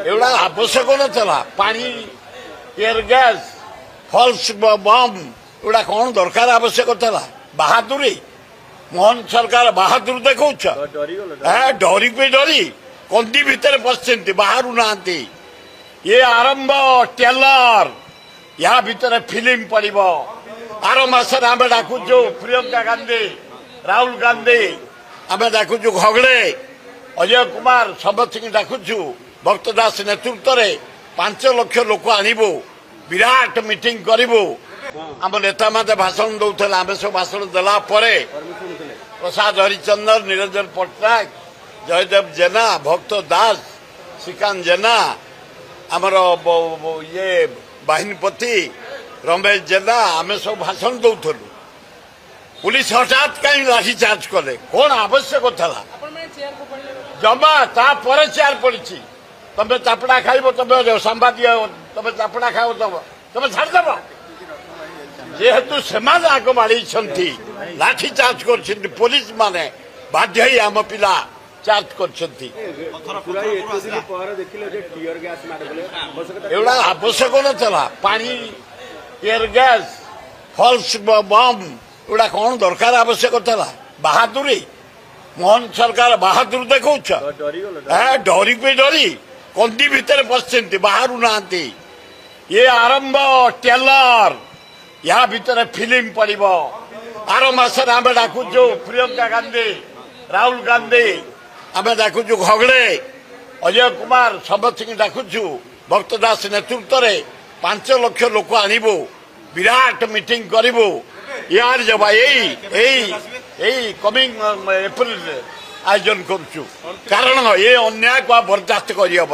एवढा आवश्यक नला पानी टीयर गैस फल्स बम एवढा कौन दरकार आवश्यक था बहादुरी मोहन सरकार बहादुर देखा डरी पे डरी कंदी भितर पशि बाहर ना ये आरंभ टेलर या भितर फिल्म पड़ो आर मसरे आम डाकुचु प्रियंका गांधी राहुल गांधी आम डाकुचु घगड़े अजय कुमार समस्त डाकुचु भक्त दास नेतृत्व में 5 लाख लोक आणबू विराट मीटिंग करूँ आम नेता मैंने भाषण दौले आम सब भाषण देला प्रसाद हरिचंदन निरंजन पट्टनायक जयदेव जेना भक्त दास श्रीकांत जेना आमर ये बाहिनीपति रमेश जेना आम सब भाषण दौलु पुलिस हठात कहीं लाठीचार्ज कले कौन आवश्यक था जमा तापर चेयर पड़ी तमें चापड़ा खाइब तुम संवादी तुम चापड़ा खाओ तुम छाड़देव जेहेतु से आग माड़ी लाठीचार्ज कर पुलिस माने बाध्य ही आम पिला चार्ज एवढा आवश्यक नला पानी टीयर गैस फल्स बम एवढा कौन दरकार आवश्यक था बहादुरी मोहन सरकार बहादुर देखा डरी पे डरी कंदी भितर पशि बाहर ना ये आरंभ टेलर या भितर फिल्म पड़ो आर मसरे आम डाकुचु प्रियंका गांधी राहुल गांधी आम डाकुचु घगड़े अजय कुमार समस्त डाकुचु भक्त दास नेतृत्व में 5 लाख लोक आणबू विराट मीटिंग करूँ यार जब यही कमिंग एप्रिल आयोजन करुचु कारण ये अन्याय को बर्दास्त कर